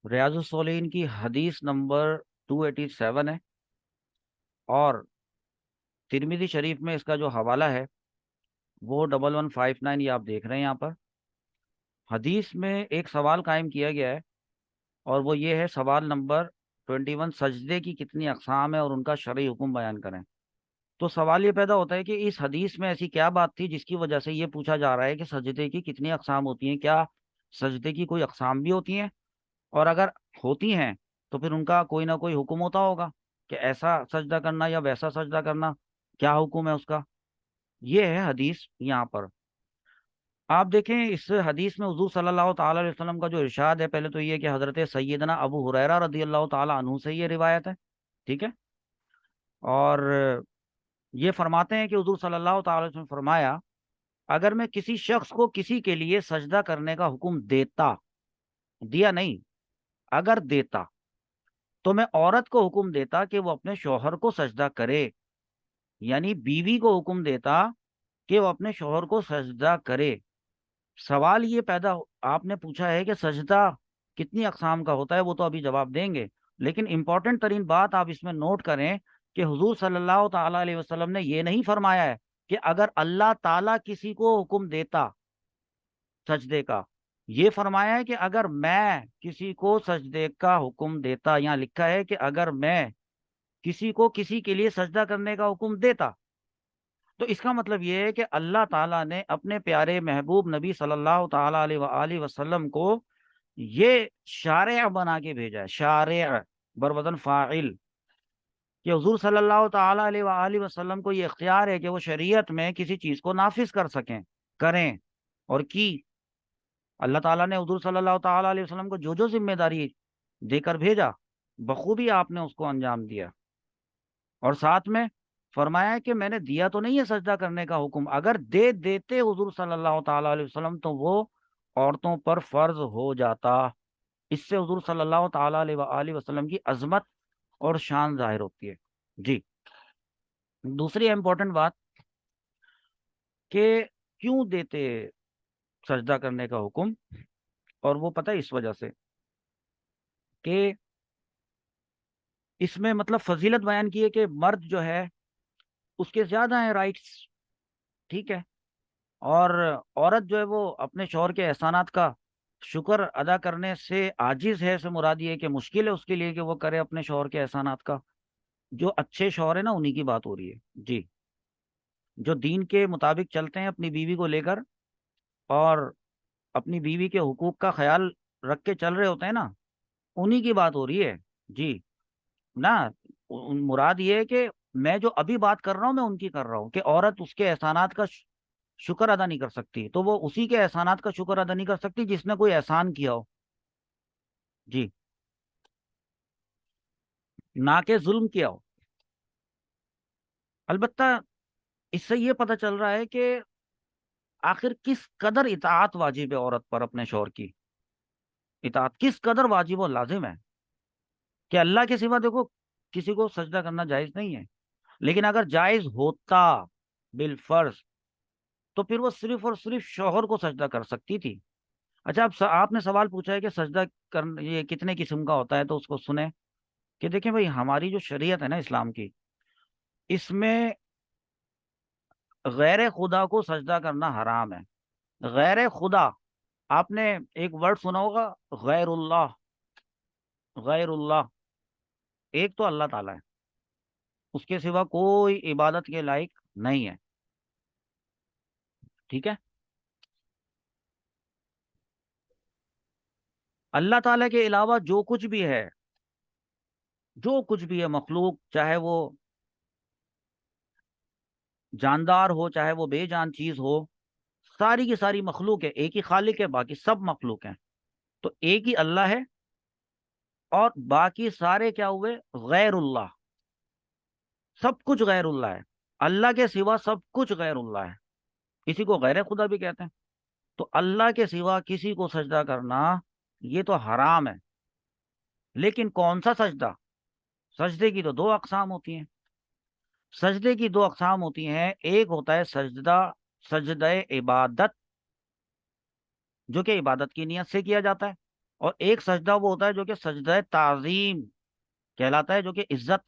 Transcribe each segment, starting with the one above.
ریاض الصالحین کی حدیث نمبر 287 ہے، اور ترمذی شریف میں اس کا جو حوالہ ہے وہ 1159، یہ آپ دیکھ رہے ہیں یہاں پر۔ حدیث میں ایک سوال قائم کیا گیا ہے، اور وہ یہ ہے سوال نمبر 21، سجدے کی کتنی اقسام ہیں اور ان کا شرعی حکم بیان کریں۔ تو سوال یہ پیدا ہوتا ہے کہ اس حدیث میں ایسی کیا بات تھی جس کی وجہ سے یہ پوچھا جا رہا ہے کہ سجدے کی کتنی اقسام ہوتی ہیں؟ کیا سجدے کی کوئی اقسام بھی ہوتی ہیں؟ اور اگر ہوتی ہیں تو پھر ان کا کوئی نہ کوئی حکم ہوتا ہوگا کہ ایسا سجدہ کرنا یا ویسا سجدہ کرنا، کیا حکم ہے اس کا؟ یہ ہے حدیث یہاں پر۔ آپ دیکھیں اس حدیث میں حضور صلی اللہ تعالی علیہ وسلم کا جو ارشاد ہے، پہلے تو یہ کہ حضرت سیدنا ابو ہریرہ رضی اللہ تعالی عنہ سے یہ روایت ہے، ٹھیک ہے؟ اور یہ فرماتے ہیں کہ حضور صلی اللہ تعالی علیہ وسلم نے فرمایا، اگر میں کسی شخص کو کسی کے لیے سجدہ کرنے کا حکم دیتا، دیا نہیں، اگر دیتا، تو میں عورت کو حکم دیتا کہ وہ اپنے شوہر کو سجدہ کرے، یعنی بیوی کو حکم دیتا کہ وہ اپنے شوہر کو سجدہ کرے۔ سوال یہ آپ نے پوچھا ہے کہ سجدہ کتنی اقسام کا ہوتا ہے، وہ تو ابھی جواب دیں گے، لیکن امپورٹنٹ ترین بات آپ اس میں نوٹ کریں کہ حضور صلی اللہ تعالی علیہ وسلم نے یہ نہیں فرمایا ہے کہ اگر اللہ تعالیٰ کسی کو حکم دیتا سجدے کا، یہ فرمایا ہے کہ اگر میں کسی کو سجدے کا حکم دیتا، یہاں لکھا ہے کہ اگر میں کسی کو کسی کے لیے سجدہ کرنے کا حکم دیتا، تو اس کا مطلب یہ ہے کہ اللہ تعالیٰ نے اپنے پیارے محبوب نبی صلی اللہ تعالی علیہ وآلہ وسلم کو یہ شارع بنا کے بھیجا ہے، شارع بروزن فاعل، کہ حضور صلی اللہ تعالی علیہ وآلہ وسلم کو یہ اختیار ہے کہ وہ شریعت میں کسی چیز کو نافذ کر سکیں، کریں، اور کی اللہ تعالیٰ نے حضور صلی اللہ تعالی علیہ وسلم کو جو جو ذمہ داری دے کر بھیجا، بخوبی آپ نے اس کو انجام دیا، اور ساتھ میں فرمایا ہے کہ میں نے دیا تو نہیں ہے سجدہ کرنے کا حکم، اگر دے دیتے حضور صلی اللہ تعالی علیہ وسلم تو وہ عورتوں پر فرض ہو جاتا۔ اس سے حضور صلی اللہ تعالی علیہ وآلہ وسلم کی عظمت اور شان ظاہر ہوتی ہے۔ جی، دوسری امپورٹنٹ بات کہ کیوں دیتے سجدہ کرنے کا حکم، اور وہ پتہ ہے اس وجہ سے کہ اس میں مطلب فضیلت بیان کی ہے کہ مرد جو ہے اس کے زیادہ ہیں رائٹس، ٹھیک ہے، اور عورت جو ہے وہ اپنے شوہر کے احسانات کا شکر ادا کرنے سے عاجز ہے، سے مراد یہ ہے کہ مشکل ہے اس کے لیے کہ وہ کرے اپنے شوہر کے احسانات کا۔ جو اچھے شوہر ہیں نا، انہی کی بات ہو رہی ہے، جی، جو دین کے مطابق چلتے ہیں اپنی بیوی کو لے کر، اور اپنی بیوی کے حقوق کا خیال رکھ کے چل رہے ہوتے ہیں نا، انہی کی بات ہو رہی ہے، جی نا۔ مراد یہ ہے کہ میں جو ابھی بات کر رہا ہوں میں ان کی کر رہا ہوں کہ عورت اس کے احسانات کا شکر ادا نہیں کر سکتی، تو وہ اسی کے احسانات کا شکر ادا نہیں کر سکتی جس نے کوئی احسان کیا ہو، جی، نہ کہ ظلم کیا ہو۔ البتہ اس سے یہ پتہ چل رہا ہے کہ آخر کس قدر اطاعت واجب ہے عورت پر اپنے شوہر کی، اطاعت کس قدر واجب و لازم ہے، کہ اللہ کے سوا دیکھو کسی کو سجدہ کرنا جائز نہیں ہے، لیکن اگر جائز ہوتا بالفرض تو پھر وہ صرف اور صرف شوہر کو سجدہ کر سکتی تھی۔ اچھا، اب آپ نے سوال پوچھا ہے کہ سجدہ یہ کتنے قسم کا ہوتا ہے، تو اس کو سنیں کہ دیکھیں بھائی، ہماری جو شریعت ہے نا اسلام کی، اس میں غیر خدا کو سجدہ کرنا حرام ہے۔ غیر خدا، آپ نے ایک ورڈ سنا ہوگا، غیر اللہ، غیر اللہ، ایک تو اللہ تعالیٰ ہے، اس کے سوا کوئی عبادت کے لائق نہیں ہے، ٹھیک ہے؟ اللہ تعالیٰ کے علاوہ جو کچھ بھی ہے، جو کچھ بھی ہے مخلوق، چاہے وہ جاندار ہو چاہے وہ بے جان چیز ہو، ساری کی ساری مخلوق ہے، ایک ہی خالق ہے، باقی سب مخلوق ہیں، تو ایک ہی اللہ ہے، اور باقی سارے کیا ہوئے؟ غیر اللہ، سب کچھ غیر اللہ ہے، اللہ کے سوا سب کچھ غیر اللہ ہے، کسی کو غیر خدا بھی کہتے ہیں۔ تو اللہ کے سوا کسی کو سجدہ کرنا یہ تو حرام ہے، لیکن کون سا سجدہ؟ سجدے کی تو دو اقسام ہوتی ہیں، سجدے کی دو اقسام ہوتی ہیں، ایک ہوتا ہے سجدہ عبادت، جو کہ عبادت کی نیت سے کیا جاتا ہے، اور ایک سجدہ وہ ہوتا ہے جو کہ سجدہ تعظیم کہلاتا ہے، جو کہ عزت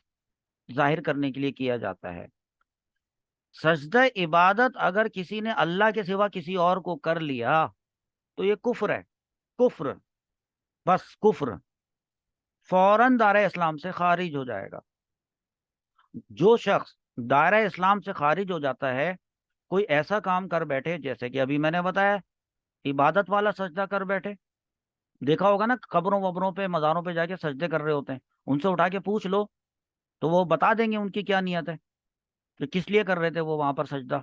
ظاہر کرنے کے لیے کیا جاتا ہے۔ سجدہ عبادت اگر کسی نے اللہ کے سوا کسی اور کو کر لیا تو یہ کفر ہے، کفر، بس کفر، فوراً دائرہ اسلام سے خارج ہو جائے گا۔ جو شخص دائرہ اسلام سے خارج ہو جاتا ہے، کوئی ایسا کام کر بیٹھے جیسے کہ ابھی میں نے بتایا، عبادت والا سجدہ کر بیٹھے، دیکھا ہوگا نا قبروں وبروں پہ مزاروں پہ جا کے سجدے کر رہے ہوتے ہیں، ان سے اٹھا کے پوچھ لو تو وہ بتا دیں گے ان کی کیا نیت ہے، کہ کس لیے کر رہے تھے وہ وہاں پر سجدہ۔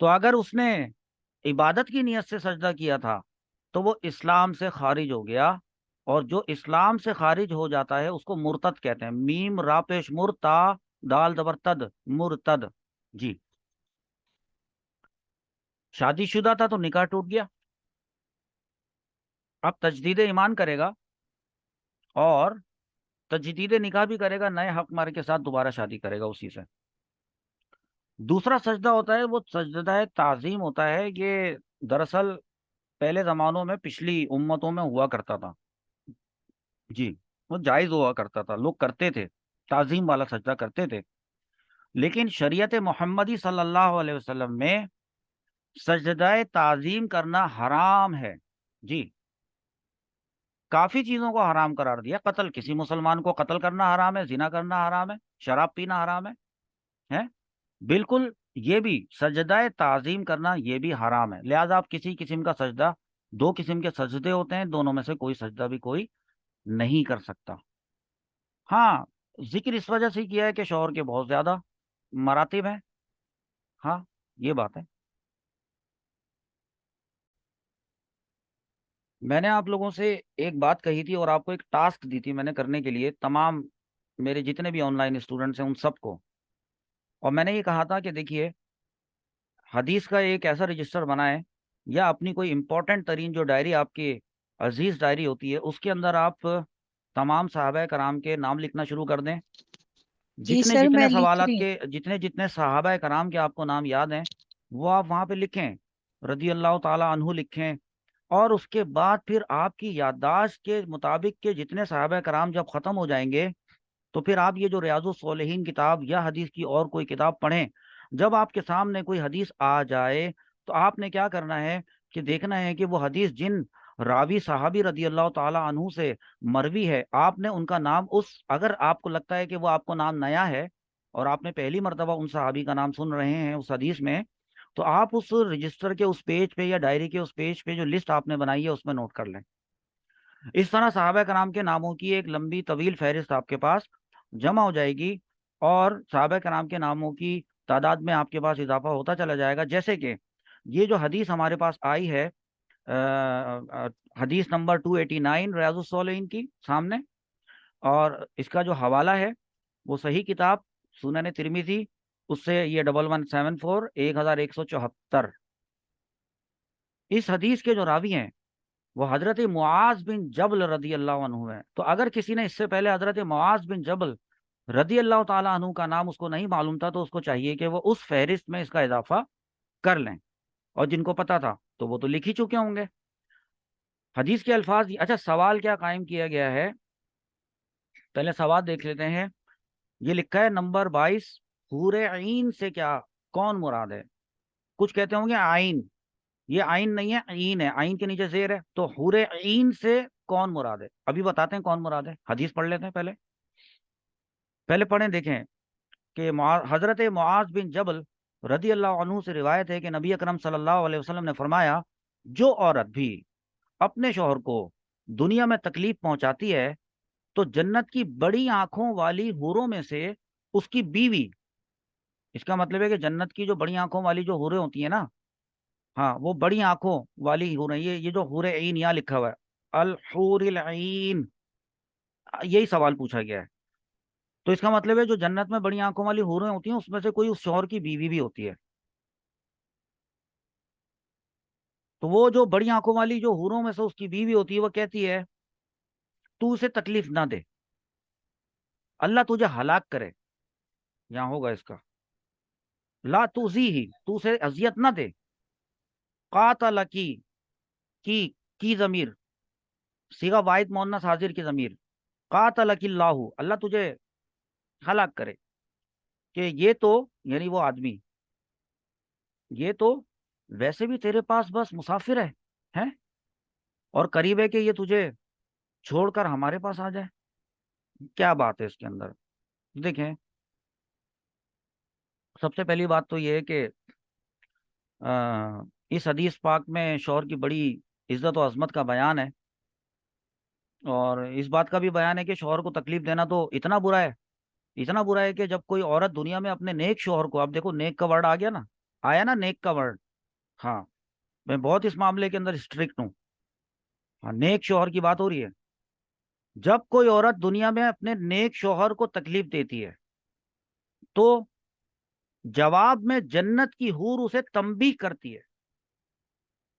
تو اگر اس نے عبادت کی نیت سے سجدہ کیا تھا تو وہ اسلام سے خارج ہو گیا، اور جو اسلام سے خارج ہو جاتا ہے اس کو مرتد کہتے ہیں، میم را پیش مرتا، دال زبر تد، مرتد۔ جی، شادی شدہ تھا تو نکاح ٹوٹ گیا، اب تجدید ایمان کرے گا، اور تجدید نکاح بھی کرے گا، نئے حق مار کے ساتھ دوبارہ شادی کرے گا اسی سے۔ دوسرا سجدہ ہوتا ہے وہ سجدہ تعظیم ہوتا ہے، یہ دراصل پہلے زمانوں میں پچھلی امتوں میں ہوا کرتا تھا، جی، وہ جائز ہوا کرتا تھا، لوگ کرتے تھے، تعظیم والا سجدہ کرتے تھے، لیکن شریعت محمدی صلی اللہ علیہ وسلم میں سجدہ تعظیم کرنا حرام ہے، جی، کافی چیزوں کو حرام قرار دیا، قتل، کسی مسلمان کو قتل کرنا حرام ہے، زنا کرنا حرام ہے، شراب پینا حرام ہے بالکل، یہ بھی سجدہ تعظیم کرنا یہ بھی حرام ہے، لہذا آپ کسی قسم کا سجدہ، دو قسم کے سجدے ہوتے ہیں، دونوں میں سے کوئی سجدہ بھی کوئی نہیں کر سکتا۔ ہاں، ذکر اس وجہ سے کیا ہے کہ شوہر کے بہت زیادہ مراتب ہیں، ہاں، یہ بات ہے۔ میں نے آپ لوگوں سے ایک بات کہی تھی اور آپ کو ایک ٹاسک دی تھی میں نے کرنے کے لیے، تمام میرے جتنے بھی آن لائن اسٹوڈنٹس ہیں ان سب کو، اور میں نے یہ کہا تھا کہ دیکھیے، حدیث کا ایک ایسا رجسٹر بنائیں، یا اپنی کوئی امپورٹنٹ ترین جو ڈائری آپ کی عزیز ڈائری ہوتی ہے اس کے اندر آپ تمام صحابہ کرام کے نام لکھنا شروع کر دیں، جی جتنے سر جتنے میں لکھ سوالات رہی ہوں۔ کے، جتنے جتنے صحابہ کرام کے آپ کو نام یاد ہیں وہ آپ وہاں پہ لکھیں، رضی اللہ تعالی عنہ لکھیں، اور اس کے بعد پھر آپ کی یادداشت کے مطابق کے جتنے صحابہ کرام جب ختم ہو جائیں گے تو پھر آپ یہ جو ریاض الصالحین کتاب یا حدیث کی اور کوئی کتاب پڑھیں، جب آپ کے سامنے کوئی حدیث آ جائے تو آپ نے کیا کرنا ہے کہ دیکھنا ہے کہ وہ حدیث جن راوی صحابی رضی اللہ تعالی عنہ سے مروی ہے، آپ نے ان کا نام، اس اگر آپ کو لگتا ہے کہ وہ آپ کو نام نیا ہے اور آپ نے پہلی مرتبہ ان صحابی کا نام سن رہے ہیں اس حدیث میں، تو آپ اس رجسٹر کے اس پیج پہ یا ڈائری کے اس پیج پہ جو لسٹ آپ نے بنائی ہے اس میں نوٹ کر لیں۔ اس طرح صحابہ کرام کے ناموں کی ایک لمبی طویل فہرست آپ کے پاس جمع ہو جائے گی، اور صحابہ کرام کے ناموں کی تعداد میں آپ کے پاس اضافہ ہوتا چلا جائے گا، جیسے کہ یہ جو حدیث ہمارے پاس آئی ہے، حدیث نمبر 289 ریاض الصالحین کی سامنے، اور اس کا جو حوالہ ہے وہ صحیح کتاب سنن ترمذی، اس سے یہ 1174 1174، اس حدیث کے جو راوی ہیں وہ حضرت معاذ بن جبل رضی اللہ عنہ ہیں۔ تو اگر کسی نے اس سے پہلے حضرت معاذ بن جبل رضی اللہ تعالیٰ عنہ کا نام اس کو نہیں معلوم تھا تو اس کو چاہیے کہ وہ اس فہرست میں اس کا اضافہ کر لیں، اور جن کو پتا تھا تو وہ تو لکھ ہی چکے ہوں گے۔ حدیث کے الفاظ، اچھا سوال کیا قائم کیا گیا ہے، پہلے سوال دیکھ لیتے ہیں۔ یہ لکھا ہے نمبر 22، حور عین سے کیا کون مراد ہے؟ کچھ کہتے ہوں گے آئین، یہ آئین نہیں ہے، عین ہے، آئین کے نیچے زیر ہے، تو حور عین سے کون مراد ہے؟ ابھی بتاتے ہیں کون مراد ہے، حدیث پڑھ لیتے ہیں پہلے، پہلے پڑھیں دیکھیں کہ حضرت معاذ بن جبل رضی اللہ عنہ سے روایت ہے کہ نبی اکرم صلی اللہ علیہ وسلم نے فرمایا، جو عورت بھی اپنے شوہر کو دنیا میں تکلیف پہنچاتی ہے تو جنت کی بڑی آنکھوں والی حوروں میں سے اس کی بیوی، اس کا مطلب ہے کہ جنت کی جو بڑی آنکھوں والی جو حوریں ہوتی ہیں نا، ہاں وہ بڑی آنکھوں والی حوریں، یہ جو حور عین یہاں لکھا ہوا ہے، الحور العین، یہی سوال پوچھا گیا ہے، تو اس کا مطلب ہے جو جنت میں بڑی آنکھوں والی حوریں ہوتی ہیں اس میں سے کوئی اس شوہر کی بیوی بھی ہوتی ہے، تو وہ جو بڑی آنکھوں والی جو حوروں میں سے اس کی بیوی ہوتی ہے وہ کہتی ہے تو اسے تکلیف نہ دے، اللہ تجھے ہلاک کرے، یہاں ہوگا اس کا، لا تُزِیہِ، تو اسے اذیت نہ دے، قاتل کی کی ضمیر، صیغہ واحد مؤنث حاضر کی ضمیر، قاتلک اللہ، اللہ تجھے ہلاک کرے، کہ یہ تو یعنی وہ آدمی، یہ تو ویسے بھی تیرے پاس بس مسافر ہے، ہیں، اور قریب ہے کہ یہ تجھے چھوڑ کر ہمارے پاس آ جائے۔ کیا بات ہے اس کے اندر؟ دیکھیں، سب سے پہلی بات تو یہ ہے کہ آ، اس حدیث پاک میں شوہر کی بڑی عزت و عظمت کا بیان ہے، اور اس بات کا بھی بیان ہے کہ شوہر کو تکلیف دینا تو اتنا برا ہے، اتنا برا ہے کہ جب کوئی عورت دنیا میں اپنے نیک شوہر کو، آپ دیکھو نیک کا ورڈ آ گیا نا، آیا نا نیک کا ورڈ، ہاں، میں بہت اس معاملے کے اندر اسٹرکٹ ہوں، ہاں، نیک شوہر کی بات ہو رہی ہے، جب کوئی عورت دنیا میں اپنے نیک شوہر کو تکلیف دیتی ہے تو جواب میں جنت کی حور اسے تنبیہ کرتی ہے،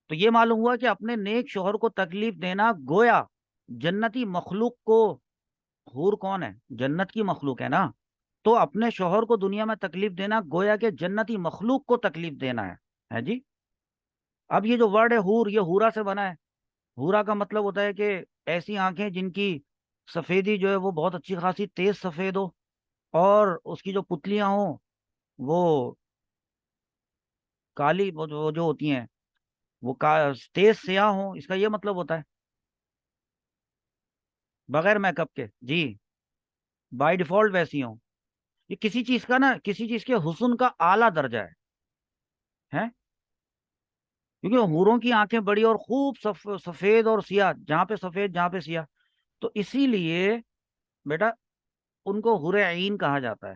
تو یہ معلوم ہوا کہ اپنے نیک شوہر کو تکلیف دینا گویا جنتی مخلوق کو، حور کون ہے؟ جنت کی مخلوق ہے نا، تو اپنے شوہر کو دنیا میں تکلیف دینا گویا کہ جنتی مخلوق کو تکلیف دینا ہے جی۔ اب یہ جو ورڈ ہے حور، یہ حورا سے بنا ہے، حورا کا مطلب ہوتا ہے کہ ایسی آنکھیں جن کی سفیدی جو ہے وہ بہت اچھی خاصی تیز سفید ہو، اور اس کی جو پتلیاں ہوں وہ کالی، وہ جو ہوتی ہیں وہ تیز سیاہ ہوں، اس کا یہ مطلب ہوتا ہے، بغیر میک اپ کے جی، بائی ڈیفالٹ ویسی ہوں۔ یہ کسی چیز کا نا، کسی چیز کے حسن کا اعلیٰ درجہ ہے، کیونکہ حوروں کی آنکھیں بڑی اور خوب سفید اور سیاہ، جہاں پہ سفید جہاں پہ سیاہ، تو اسی لیے بیٹا ان کو حور عین کہا جاتا ہے۔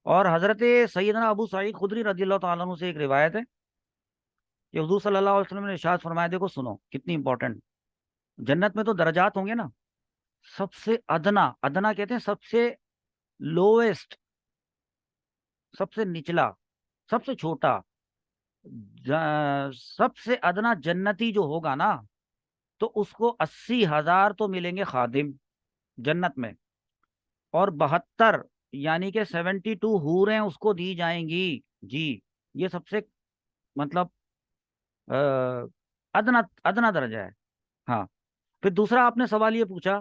اور حضرت سیدنا ابو سعید خدری رضی اللہ تعالیٰ عنہ سے ایک روایت ہے کہ حضور صلی اللہ علیہ وسلم نے ارشاد فرمایا، دیکھو سنو کتنی امپورٹنٹ، جنت میں تو درجات ہوں گے نا، سب سے ادنا، ادنا کہتے ہیں سب سے لویسٹ، سب سے نچلا، سب سے چھوٹا، سب سے ادنا جنتی جو ہوگا نا، تو اس کو 80,000 تو ملیں گے خادم جنت میں، اور 72 یعنی کہ 72 حوریں اس کو دی جائیں گی جی، یہ سب سے مطلب ادنا ادنا درجہ ہے، ہاں۔ پھر دوسرا آپ نے سوال یہ پوچھا،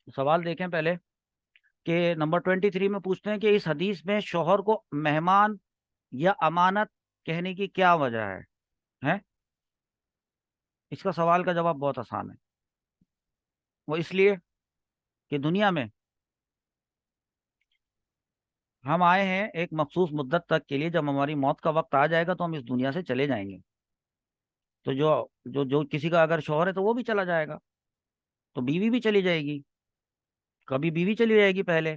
سوال دیکھیں پہلے، کہ نمبر 23 میں پوچھتے ہیں کہ اس حدیث میں شوہر کو مہمان یا امانت کہنے کی کیا وجہ ہے؟ اس کا سوال کا جواب بہت آسان ہے، وہ اس لیے کہ دنیا میں ہم آئے ہیں ایک مخصوص مدت تک کے لیے، جب ہماری موت کا وقت آ جائے گا تو ہم اس دنیا سے چلے جائیں گے، تو جو کسی کا اگر شوہر ہے تو وہ بھی چلا جائے گا، تو بیوی بھی چلی جائے گی، کبھی بیوی چلی جائے گی پہلے،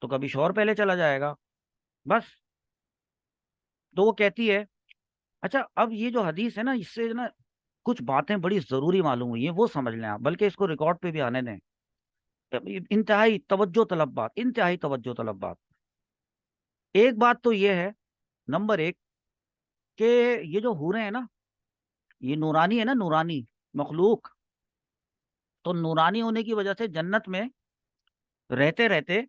تو کبھی شوہر پہلے چلا جائے گا، بس۔ تو وہ کہتی ہے، اچھا اب یہ جو حدیث ہے نا، اس سے نا کچھ باتیں بڑی ضروری معلوم ہوئی ہیں، وہ سمجھ لیں آپ، بلکہ اس کو ریکارڈ پہ بھی آنے دیں، انتہائی توجہ طلب بات، انتہائی توجہ طلب بات۔ ایک بات تو یہ ہے، نمبر ایک، کہ یہ جو حوریں ہیں نا، یہ نورانی ہے نا، نورانی مخلوق، تو نورانی ہونے کی وجہ سے جنت میں رہتے رہتے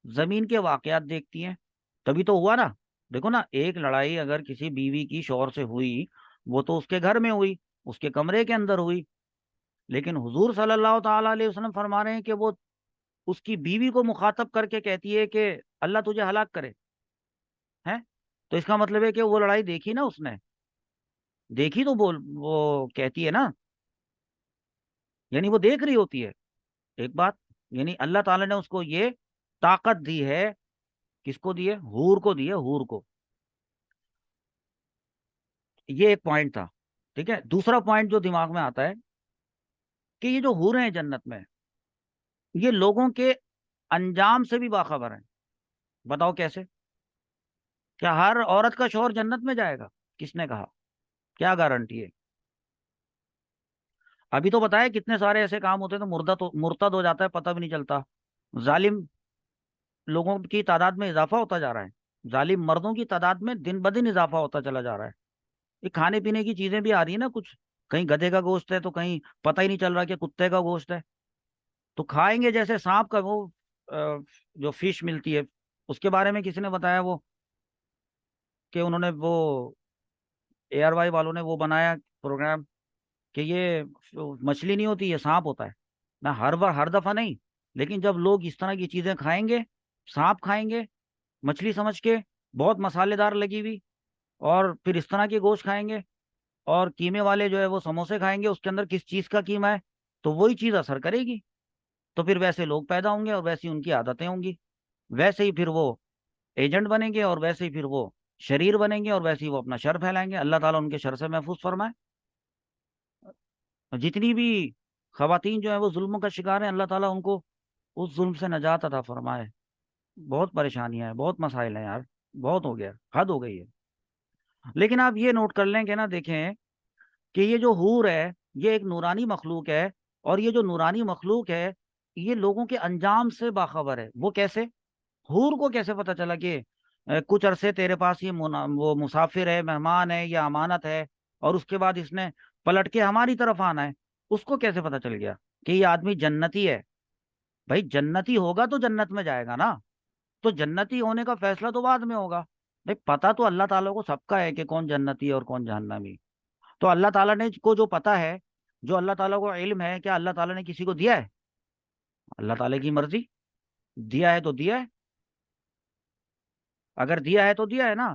زمین کے واقعات دیکھتی ہیں، تبھی تو ہوا نا، دیکھو نا، ایک لڑائی اگر کسی بیوی کی شوہر سے ہوئی، وہ تو اس کے گھر میں ہوئی، اس کے کمرے کے اندر ہوئی، لیکن حضور صلی اللہ تعالی علیہ وسلم فرما رہے ہیں کہ وہ اس کی بیوی کو مخاطب کر کے کہتی ہے کہ اللہ تجھے ہلاک کرے، ہیں، تو اس کا مطلب ہے کہ وہ لڑائی دیکھی نا اس نے، دیکھی تو وہ کہتی ہے نا، یعنی وہ دیکھ رہی ہوتی ہے، ایک بات، یعنی اللہ تعالی نے اس کو یہ طاقت دی ہے، کس کو دی ہے؟ حور کو دی ہے، حور کو۔ یہ ایک پوائنٹ تھا، ٹھیک ہے۔ دوسرا پوائنٹ جو دماغ میں آتا ہے کہ یہ جو حوریں ہیں جنت میں، یہ لوگوں کے انجام سے بھی باخبر ہیں، بتاؤ کیسے؟ کیا ہر عورت کا شوہر جنت میں جائے گا؟ کس نے کہا؟ کیا گارنٹی ہے؟ ابھی تو بتایا کتنے سارے ایسے کام ہوتے ہیں تو مرتد ہو جاتا ہے، پتہ بھی نہیں چلتا، ظالم لوگوں کی تعداد میں اضافہ ہوتا جا رہا ہے، ظالم مردوں کی تعداد میں دن بدن اضافہ ہوتا چلا جا رہا ہے، یہ کھانے پینے کی چیزیں بھی آ رہی ہیں نا، کچھ کہیں گدھے کا گوشت ہے تو کہیں پتہ ہی نہیں چل رہا کہ کتے کا گوشت ہے، تو کھائیں گے جیسے سانپ کا وہ جو فش ملتی ہے، اس کے بارے میں کسی نے بتایا وہ، کہ انہوں نے وہ ARY والوں نے وہ بنایا پروگرام، کہ یہ مچھلی نہیں ہوتی، یہ سانپ ہوتا ہے. نہ ہر بار ہر دفعہ نہیں، لیکن جب لوگ اس طرح کی چیزیں کھائیں گے، سانپ کھائیں گے مچھلی سمجھ کے، بہت مسالے دار لگی ہوئی، اور پھر اس طرح کے گوشت کھائیں گے، اور قیمے والے جو ہے وہ سموسے کھائیں گے، اس کے اندر کس چیز کا قیمہ ہے، تو وہی چیز اثر کرے گی. تو پھر ویسے لوگ پیدا ہوں گے اور ویسی ان کی عادتیں ہوں گی، ویسے ہی پھر وہ ایجنٹ بنیں گے، اور ویسے ہی پھر وہ شریر بنیں گے، اور ویسے ہی وہ اپنا شر پھیلائیں گے. اللہ تعالیٰ ان کے شر سے محفوظ فرمائے. جتنی بھی خواتین جو ہیں وہ ظلموں کا شکار ہیں، اللہ تعالیٰ ان کو اس ظلم سے نجات عطا فرمائے. بہت پریشانیاں ہیں، بہت مسائل ہیں یار، بہت ہو گیا، حد ہو گئی ہے. لیکن آپ یہ نوٹ کر لیں کہ نا، دیکھیں کہ یہ جو حور ہے یہ ایک نورانی مخلوق ہے، اور یہ جو نورانی مخلوق ہے یہ لوگوں کے انجام سے باخبر ہے. وہ کیسے؟ حور کو کیسے پتا چلا کہ کچھ عرصے تیرے پاس یہ وہ مسافر ہے، مہمان ہے یا امانت ہے، اور اس کے بعد اس نے پلٹ کے ہماری طرف آنا ہے؟ اس کو کیسے پتا چل گیا کہ یہ آدمی جنتی ہے؟ بھائی جنتی ہوگا تو جنت میں جائے گا نا، تو جنتی ہونے کا فیصلہ تو بعد میں ہوگا. بھائی پتا تو اللہ تعالیٰ کو سب کا ہے کہ کون جنتی ہے اور کون جہنمی. تو اللہ تعالیٰ نے کو جو پتا ہے، جو اللہ تعالیٰ کو علم ہے، کیا اللہ تعالیٰ نے کسی کو دیا ہے؟ اللہ تعالیٰ کی مرضی. دیا ہے تو دیا ہے، اگر دیا ہے تو دیا ہے نا،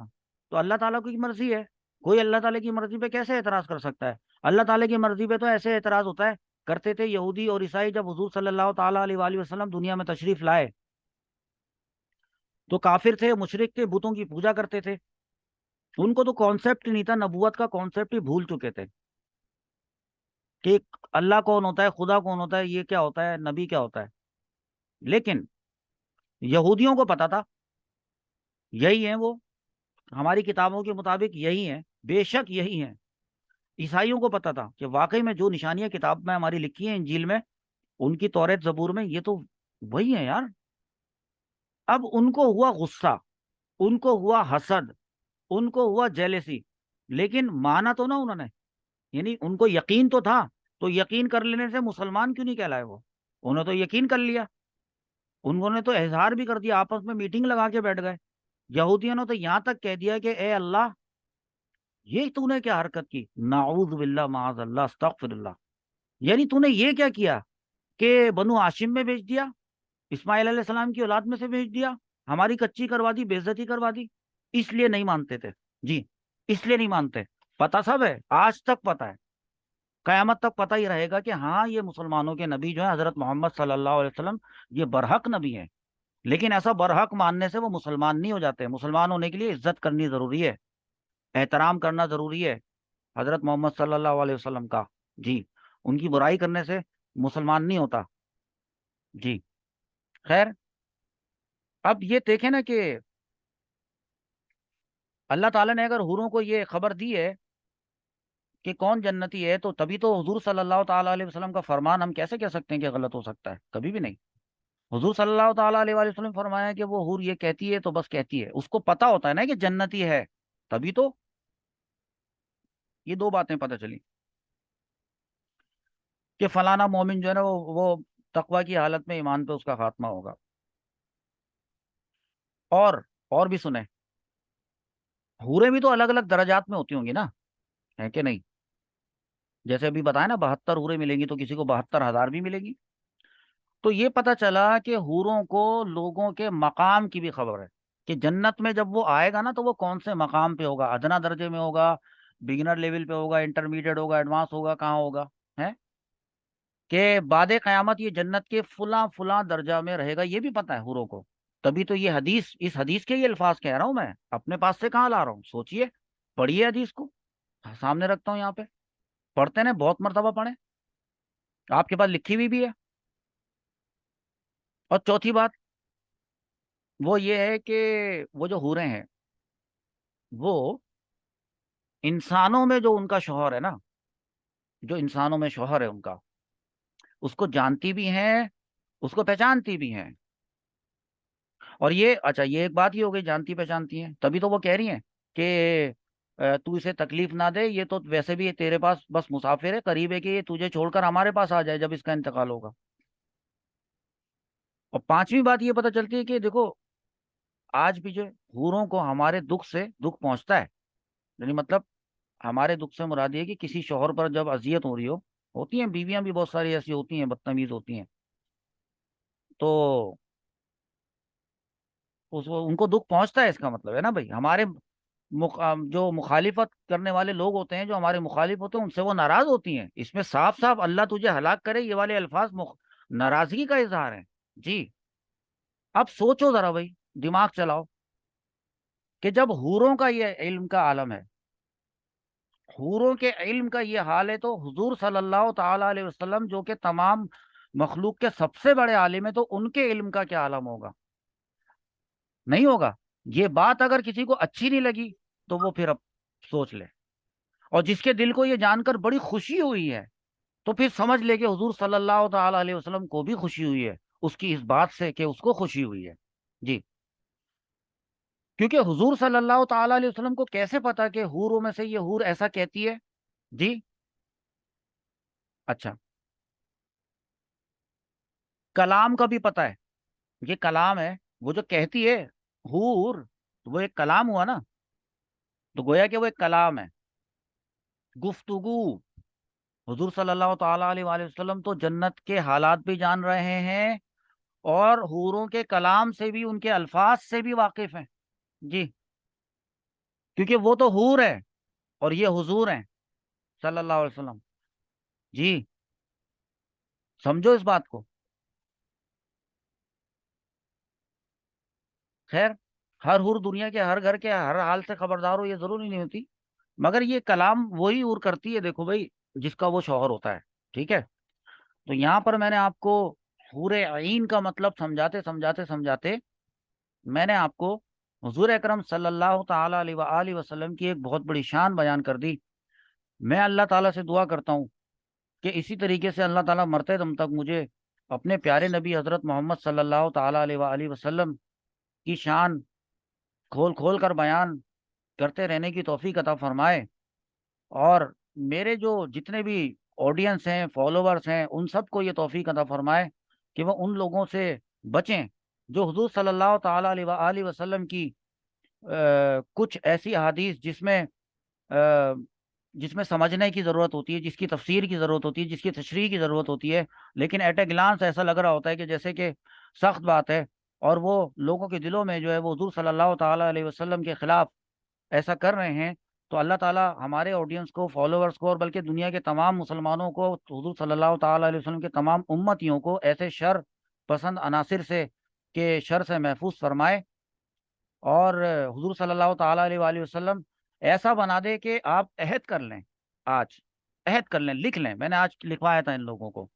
تو اللہ تعالیٰ کی مرضی ہے. کوئی اللہ تعالیٰ کی مرضی پہ کیسے اعتراض کر سکتا ہے؟ اللہ تعالیٰ کی مرضی پہ تو ایسے اعتراض ہوتا ہے، کرتے تھے یہودی اور عیسائی جب حضور صلی اللہ تعالیٰ علیہ وآلہ وسلم دنیا میں تشریف لائے، تو کافر تھے، مشرک تھے، بتوں کی پوجا کرتے تھے. ان کو تو کانسیپٹ نہیں تھا، نبوت کا کانسیپٹ ہی بھول چکے تھے کہ اللہ کون ہوتا ہے، خدا کون ہوتا ہے، یہ کیا ہوتا ہے، نبی کیا ہوتا ہے. لیکن یہودیوں کو پتا تھا یہی ہیں وہ، ہماری کتابوں کے مطابق یہی ہیں، بے شک یہی ہیں. عیسائیوں کو پتا تھا کہ واقعی میں جو نشانیاں کتاب میں ہماری لکھی ہیں، انجیل میں، ان کی توریت زبور میں، یہ تو وہی ہیں یار. اب ان کو ہوا غصہ، ان کو ہوا حسد، ان کو ہوا جیلسی، لیکن مانا تو نہ انہوں نے. یعنی ان کو یقین تو تھا، تو یقین کر لینے سے مسلمان کیوں نہیں کہلائے وہ؟ انہوں نے تو یقین کر لیا، انہوں نے تو اظہار بھی کر دیا، آپس میں میٹنگ لگا کے بیٹھ گئے. یہودیوں نے تو یہاں تک کہہ دیا کہ اے اللہ، یہ تو نے کیا حرکت کی، نعوذ باللہ، معاذ اللہ، استغفر اللہ. یعنی تو نے یہ کیا کیا کہ بنو ہاشم میں بھیج دیا، اسماعیل علیہ السلام کی اولاد میں سے بھیج دیا، ہماری کچی کروا دی، بے عزتی کروا دی. اس لیے نہیں مانتے تھے جی، اس لیے نہیں مانتے. پتا سب ہے، آج تک پتا ہے، قیامت تک پتا ہی رہے گا کہ ہاں یہ مسلمانوں کے نبی جو ہے حضرت محمد صلی اللہ علیہ وسلم، یہ برحق نبی ہیں. لیکن ایسا برحق ماننے سے وہ مسلمان نہیں ہو جاتے. مسلمان ہونے کے لیے عزت کرنی ضروری ہے، احترام کرنا ضروری ہے حضرت محمد صلی اللہ علیہ وسلم کا. جی، ان کی برائی کرنے سے مسلمان نہیں ہوتا. جی خیر، اب یہ دیکھیں نا کہ اللہ تعالیٰ نے اگر حوروں کو یہ خبر دی ہے کہ کون جنتی ہے، تو تبھی تو حضور صلی اللہ تعالیٰ علیہ وسلم کا فرمان ہم کیسے کہہ سکتے ہیں کہ غلط ہو سکتا ہے؟ کبھی بھی نہیں. حضور صلی اللہ تعالیٰ علیہ وآلہ وسلم فرمایا کہ وہ حور یہ کہتی ہے تو بس کہتی ہے، اس کو پتا ہوتا ہے نا کہ جنتی ہے. تبھی تو یہ دو باتیں پتہ چلی کہ فلانا مومن جو ہے نا وہ تقوی کی حالت میں ایمان پہ اس کا خاتمہ ہوگا. اور بھی سنیں، حوریں بھی تو الگ الگ درجات میں ہوتی ہوں گی نا، ہے کہ نہیں؟ جیسے ابھی بتایا نا 72 حوریں ملیں گی، تو کسی کو 72,000 بھی ملے گی. تو یہ پتا چلا کہ حوروں کو لوگوں کے مقام کی بھی خبر ہے، کہ جنت میں جب وہ آئے گا نا، تو وہ کون سے مقام پہ ہوگا، ادنا درجے میں ہوگا، بگنر لیول پہ ہوگا، انٹرمیڈیٹ ہوگا، ایڈوانس ہوگا، کہاں ہوگا، ہے کہ بعد قیامت یہ جنت کے فلاں فلاں درجہ میں رہے گا، یہ بھی پتا ہے حوروں کو. تبھی تو یہ حدیث، اس حدیث کے یہ الفاظ کہہ رہا ہوں میں، اپنے پاس سے کہاں لا رہا ہوں، سوچئے، پڑھیے حدیث کو، سامنے رکھتا ہوں یہاں پہ، پڑھتے ہیں، بہت مرتبہ پڑھیں، آپ کے پاس لکھی ہوئی بھی ہے. اور چوتھی بات وہ یہ ہے کہ وہ جو حوریں ہیں، وہ انسانوں میں جو ان کا شوہر ہے نا، جو انسانوں میں شوہر ہے ان کا، اس کو جانتی بھی ہیں، اس کو پہچانتی بھی ہیں. اور یہ اچھا، یہ ایک بات ہی ہو گئی، جانتی پہچانتی ہیں، تبھی تو وہ کہہ رہی ہیں کہ تو اسے تکلیف نہ دے، یہ تو ویسے بھی تیرے پاس بس مسافر ہے، قریب ہے کہ یہ تجھے چھوڑ کر ہمارے پاس آ جائے جب اس کا انتقال ہوگا. اور پانچویں بات یہ پتہ چلتی ہے کہ دیکھو، آج بھی جو حوروں کو ہمارے دکھ سے دکھ پہنچتا ہے، یعنی مطلب ہمارے دکھ سے مراد یہ ہے کہ کسی شوہر پر جب اذیت ہو رہی ہو، ہوتی ہیں بیویاں بھی بہت ساری ایسی ہوتی ہیں، بدتمیز ہوتی ہیں، تو ان کو دکھ پہنچتا ہے، اس کا مطلب ہے نا بھائی ہمارے جو مخالفت کرنے والے لوگ ہوتے ہیں، جو ہمارے مخالف ہوتے ہیں، ان سے وہ ناراض ہوتی ہیں۔ اس میں صاف صاف اللہ تجھے ہلاک کرے یہ والے الفاظ ناراضگی کا اظہار ہے۔ جی، اب سوچو ذرا بھائی، دماغ چلاؤ کہ جب حوروں کا یہ علم کا عالم ہے، حوروں کے علم کا یہ حال ہے، تو حضور صلی اللہ تعالی علیہ وسلم جو کہ تمام مخلوق کے سب سے بڑے عالم ہیں، تو ان کے علم کا کیا عالم ہوگا؟ نہیں ہوگا۔ یہ بات اگر کسی کو اچھی نہیں لگی تو وہ پھر اب سوچ لے، اور جس کے دل کو یہ جان کر بڑی خوشی ہوئی ہے تو پھر سمجھ لے کہ حضور صلی اللہ تعالی علیہ وسلم کو بھی خوشی ہوئی ہے اس کی اس بات سے کہ اس کو خوشی ہوئی ہے۔ جی، کیونکہ حضور صلی اللہ تعالی علیہ وسلم کو کیسے پتا کہ حوروں میں سے یہ حور ایسا کہتی ہے؟ جی، اچھا، کلام کا بھی پتا ہے، یہ کلام ہے، وہ جو کہتی ہے حور، وہ ایک کلام ہوا نا، تو گویا کہ وہ ایک کلام ہے، گفتگو۔ حضور صلی اللہ تعالی علیہ وآلہ وسلم تو جنت کے حالات بھی جان رہے ہیں، اور حوروں کے کلام سے بھی، ان کے الفاظ سے بھی واقف ہیں۔ جی، کیونکہ وہ تو حور ہے اور یہ حضور ہیں صلی اللہ علیہ وسلم۔ جی، سمجھو اس بات کو۔ خیر، ہر حور دنیا کے ہر گھر کے ہر حال سے خبردار ہو یہ ضروری نہیں ہوتی، مگر یہ کلام وہی حور کرتی ہے، دیکھو بھائی، جس کا وہ شوہر ہوتا ہے۔ ٹھیک ہے، تو یہاں پر میں نے آپ کو حور عین کا مطلب سمجھاتے سمجھاتے سمجھاتے میں نے آپ کو حضور اکرم صلی اللہ تعالی علیہ وآلہ وسلم کی ایک بہت بڑی شان بیان کر دی۔ میں اللہ تعالیٰ سے دعا کرتا ہوں کہ اسی طریقے سے اللہ تعالیٰ مرتے دم تک مجھے اپنے پیارے نبی حضرت محمد صلی اللہ تعالی علیہ وآلہ وسلم کی شان کھول کھول کر بیان کرتے رہنے کی توفیق عطا فرمائے، اور میرے جو جتنے بھی آڈینس ہیں، فالوورز ہیں، ان سب کو یہ توفیق عطا فرمائے کہ وہ ان لوگوں سے بچیں جو حضور صلی اللہ تعالی علیہ وآلہ وسلم کی کچھ ایسی احادیث جس میں سمجھنے کی ضرورت ہوتی ہے، جس کی تفسیر کی ضرورت ہوتی ہے، جس کی تشریح کی ضرورت ہوتی ہے، لیکن ایٹ اے گلانس ایسا لگ رہا ہوتا ہے کہ جیسے کہ سخت بات ہے، اور وہ لوگوں کے دلوں میں جو ہے وہ حضور صلی اللہ تعالی علیہ وسلم کے خلاف ایسا کر رہے ہیں۔ تو اللہ تعالیٰ ہمارے آڈینس کو، فالوورز کو، اور بلکہ دنیا کے تمام مسلمانوں کو، حضور صلی اللہ تعالی علیہ وسلم کے تمام امتیوں کو ایسے شر پسند عناصر سے کہ شر سے محفوظ فرمائے، اور حضور صلی اللہ تعالی علیہ وآلہ وسلم ایسا بنا دے کہ آپ عہد کر لیں، آج عہد کر لیں، لکھ لیں۔ میں نے آج لکھوایا تھا ان لوگوں کو،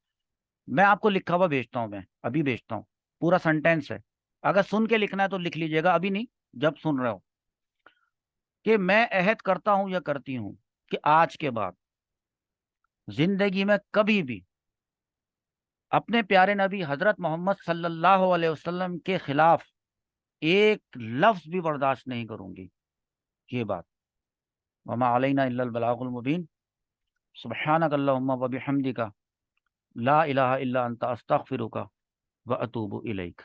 میں آپ کو لکھا ہوا بھیجتا ہوں، میں ابھی بھیجتا ہوں، پورا سنٹینس ہے، اگر سن کے لکھنا ہے تو لکھ لیجئے گا، ابھی نہیں، جب سن رہے ہو، کہ میں عہد کرتا ہوں یا کرتی ہوں کہ آج کے بعد زندگی میں کبھی بھی اپنے پیارے نبی حضرت محمد صلی اللہ علیہ وسلم کے خلاف ایک لفظ بھی برداشت نہیں کروں گی، یہ بات۔ وما علینا الا البلاغ المبین، سبحانک اللہم و بحمدک، لا الہ الا انت، استغفرک و اتوب الیک۔